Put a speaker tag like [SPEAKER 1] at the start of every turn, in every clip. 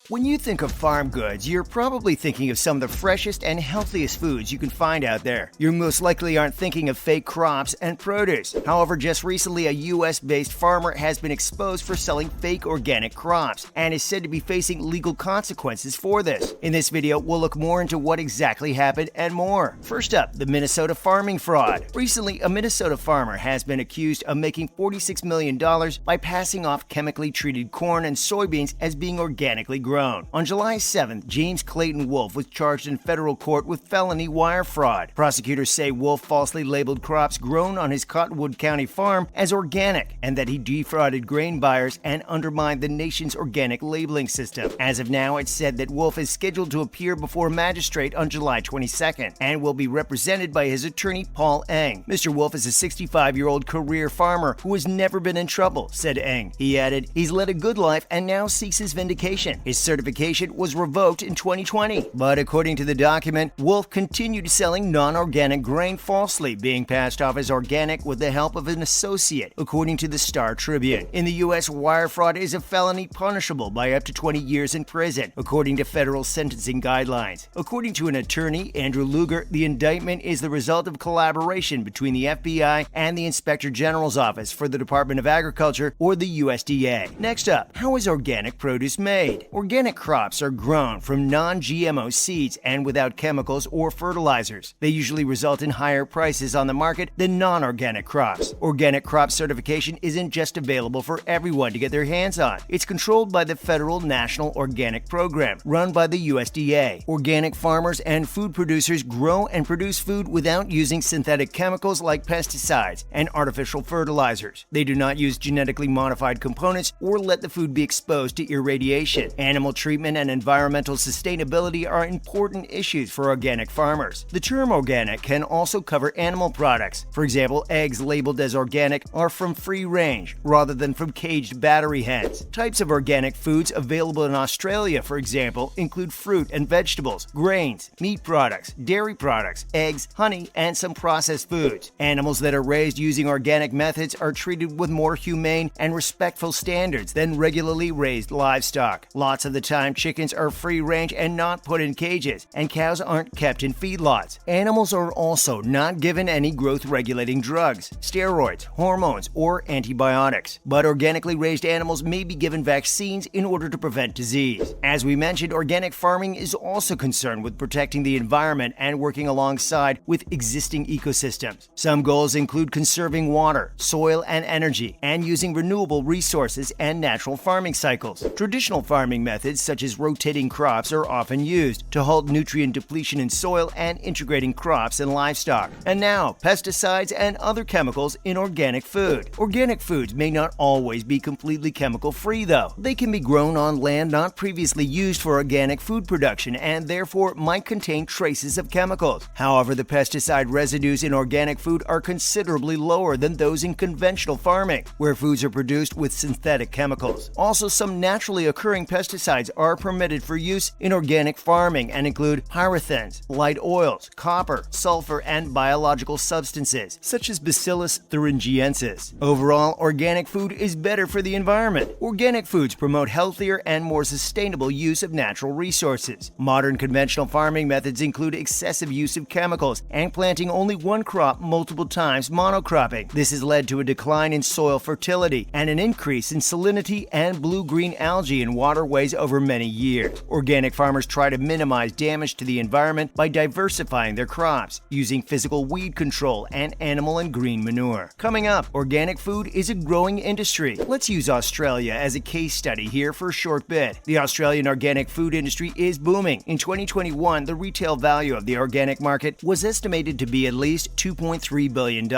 [SPEAKER 1] When you think of farm goods, you're probably thinking of some of the freshest and healthiest foods you can find out there. You most likely aren't thinking of fake crops and produce. However, just recently, a US-based farmer has been exposed for selling fake organic crops and is said to be facing legal consequences for this. In this video, we'll look more into what exactly happened and more. First up, the Minnesota farming fraud. Recently, a Minnesota farmer has been accused of making $46 million by passing off chemically treated corn and soybeans as being organically grown. On July 7th, James Clayton Wolf was charged in federal court with felony wire fraud. Prosecutors say Wolf falsely labeled crops grown on his Cottonwood County farm as organic and that he defrauded grain buyers and undermined the nation's organic labeling system. As of now, it's said that Wolf is scheduled to appear before a magistrate on July 22nd and will be represented by his attorney, Paul Eng. Mr. Wolf is a 65-year-old career farmer who has never been in trouble, said Eng. He added, he's led a good life and now seeks his vindication. His certification was revoked in 2020. But according to the document, Wolf continued selling non-organic grain falsely, being passed off as organic with the help of an associate, according to the Star Tribune. In the U.S., wire fraud is a felony punishable by up to 20 years in prison, according to federal sentencing guidelines. According to an attorney, Andrew Luger, the indictment is the result of collaboration between the FBI and the Inspector General's Office for the Department of Agriculture, or the USDA. Next up, how is organic produce made? Organic crops are grown from non-GMO seeds and without chemicals or fertilizers. They usually result in higher prices on the market than non-organic crops. Organic crop certification isn't just available for everyone to get their hands on. It's controlled by the Federal National Organic Program, run by the USDA. Organic farmers and food producers grow and produce food without using synthetic chemicals like pesticides and artificial fertilizers. They do not use genetically modified components or let the food be exposed to irradiation. Animal treatment and environmental sustainability are important issues for organic farmers. The term organic can also cover animal products. For example, eggs labeled as organic are from free range rather than from caged battery hens. Types of organic foods available in Australia, for example, include fruit and vegetables, grains, meat products, dairy products, eggs, honey, and some processed foods. Animals that are raised using organic methods are treated with more humane and respectful standards than regularly raised livestock. Lots of the time, chickens are free range and not put in cages, and cows aren't kept in feedlots. Animals are also not given any growth regulating drugs, steroids, hormones, or antibiotics. But organically raised animals may be given vaccines in order to prevent disease. As we mentioned, organic farming is also concerned with protecting the environment and working alongside with existing ecosystems. Some goals include conserving water, soil, and energy, and using renewable resources and natural farming cycles. Traditional farming methods such as rotating crops are often used to halt nutrient depletion in soil and integrating crops and livestock. And now, pesticides and other chemicals in organic food. Organic foods may not always be completely chemical-free, though. They can be grown on land not previously used for organic food production and therefore might contain traces of chemicals. However, the pesticide residues in organic food are considerably lower than those in conventional farming, where foods are produced with synthetic chemicals. Also, some naturally occurring pesticides are permitted for use in organic farming and include pyrethins, light oils, copper, sulfur, and biological substances, such as Bacillus thuringiensis. Overall, organic food is better for the environment. Organic foods promote healthier and more sustainable use of natural resources. Modern conventional farming methods include excessive use of chemicals and planting only one crop multiple times, monocropping. This has led to a decline in soil fertility and an increase in salinity and blue-green algae in waterways over many years. Organic farmers try to minimize damage to the environment by diversifying their crops, using physical weed control and animal and green manure. Coming up, organic food is a growing industry. Let's use Australia as a case study here for a short bit. The Australian organic food industry is booming. In 2021, the retail value of the organic market was estimated to be at least $2.3 billion.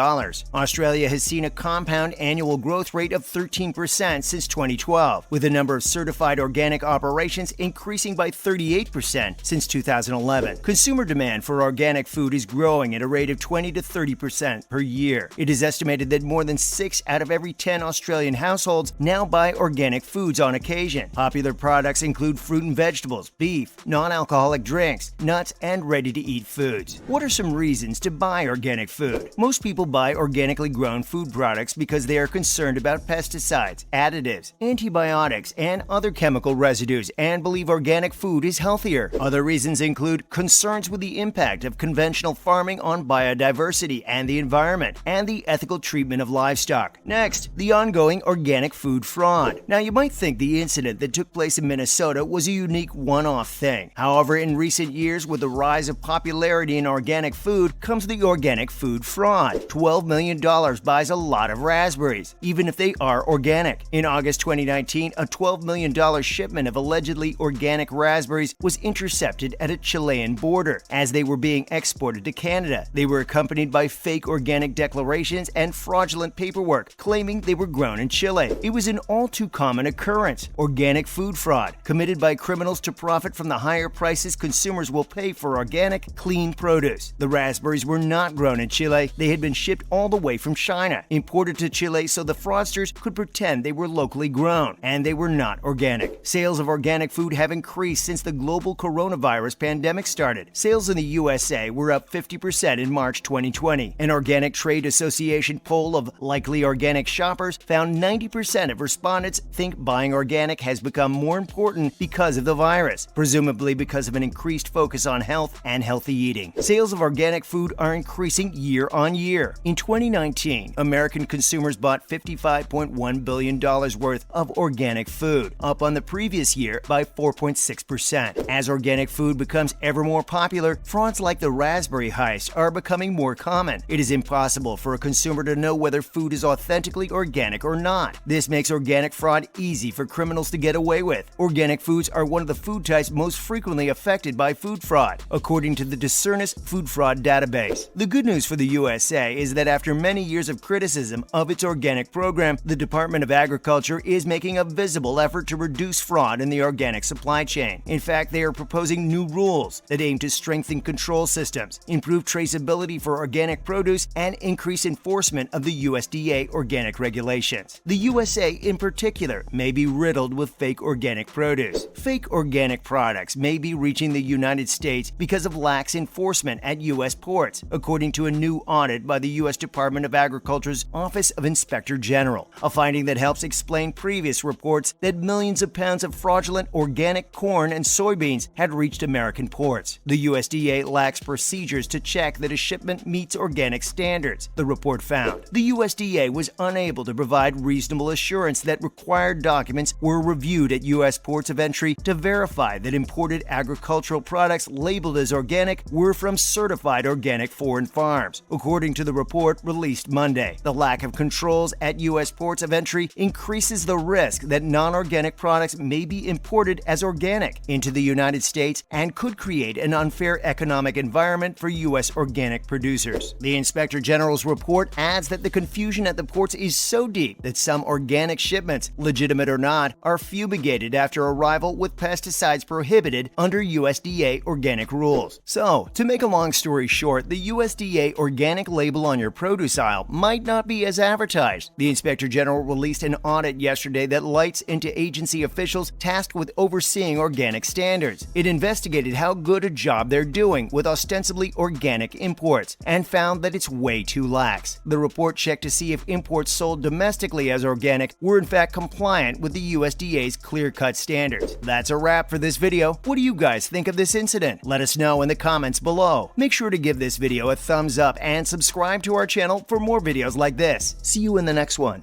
[SPEAKER 1] Australia has seen a compound annual growth rate of 13% since 2012, with the number of certified organic operations increasing by 38% since 2011. Consumer demand for organic food is growing at a rate of 20 to 30% per year. It is estimated that more than 6 out of every 10 Australian households now buy organic foods on occasion. Popular products include fruit and vegetables, beef, non-alcoholic drinks, nuts, and ready-to-eat foods. What are some reasons to buy organic food? Most people buy organically grown food products because they are concerned about pesticides, additives, antibiotics, and other chemical residues and believe organic food is healthier. Other reasons include concerns with the impact of conventional farming on biodiversity and the environment, and the ethical treatment of livestock. Next, the ongoing organic food fraud. Now, you might think the incident that took place in Minnesota was a unique one-off thing. However, in recent years, with the rise of popularity in organic food comes the organic food fraud. $12 million buys a lot of raspberries, even if they are organic. In August 2019, a $12 million shipment of allegedly organic raspberries was intercepted at a Chilean border as they were being exported to Canada. They were accompanied by fake organic declarations and fraudulent paperwork claiming they were grown in Chile. It was an all-too-common occurrence. Organic food fraud, committed by criminals to profit from the higher prices consumers will pay for organic, clean produce. The raspberries were not grown in Chile. They had been shipped all the way from China, imported to Chile so the fraudsters could pretend they were locally grown, and they were not organic. Sales of organic food have increased since the global coronavirus pandemic started. Sales in the USA were up 50% in March 2020. An Organic Trade Association poll of likely organic shoppers found 90% of respondents think buying organic has become more important because of the virus, presumably because of an increased focus on health and healthy eating. Sales of organic food are increasing year on year. In 2019, American consumers bought $55.1 billion worth of organic food, up on the previous year by 4.6%. As organic food becomes ever more popular, frauds like the raspberry heist are becoming more common. It is impossible for a consumer to know whether food is authentically organic or not. This makes organic fraud easy for criminals to get away with. Organic foods are one of the food types most frequently affected by food fraud, according to the Discernus Food Fraud Database. The good news for the USA is that after many years of criticism of its organic program, the Department of Agriculture is making a visible effort to reduce fraud in the organic supply chain. In fact, they are proposing new rules that aim to strengthen control systems, improve traceability for organic produce, and increase enforcement of the USDA organic regulations. The USA, in particular, may be riddled with fake organic produce. Fake organic products may be reaching the United States because of lax enforcement at U.S. ports, according to a new audit by the U.S. Department of Agriculture's Office of Inspector General, a finding that helps explain previous reports that millions of pounds of fraudulent organic corn and soybeans had reached American ports. The USDA lacks procedures to check that a shipment meets organic standards, the report found. The USDA was unable to provide reasonable assurance that required documents were reviewed at U.S. ports of entry to verify that imported agricultural products labeled as organic were from certified organic foreign farms, according to the report released Monday. The lack of controls at U.S. ports of entry increases the risk that non-organic products may be imported as organic into the United States and could create an unfair economic environment for U.S. organic producers. The Inspector General's report adds that the confusion at the ports is so deep that some organic shipments, legitimate or not, are fumigated after arrival with pesticides prohibited under USDA organic rules. So, to make a long story short, the USDA organic label on your produce aisle might not be as advertised. The Inspector General released an audit yesterday that lights into agency officials tasked with overseeing organic standards. It investigated how good a job they're doing with ostensibly organic imports and found that it's way too lax. The report checked to see if imports sold domestically as organic were in fact compliant with the USDA's clear-cut standards. That's a wrap for this video. What do you guys think of this incident? Let us know in the comments below. Make sure to give this video a thumbs up and subscribe to our channel for more videos like this. See you in the next one.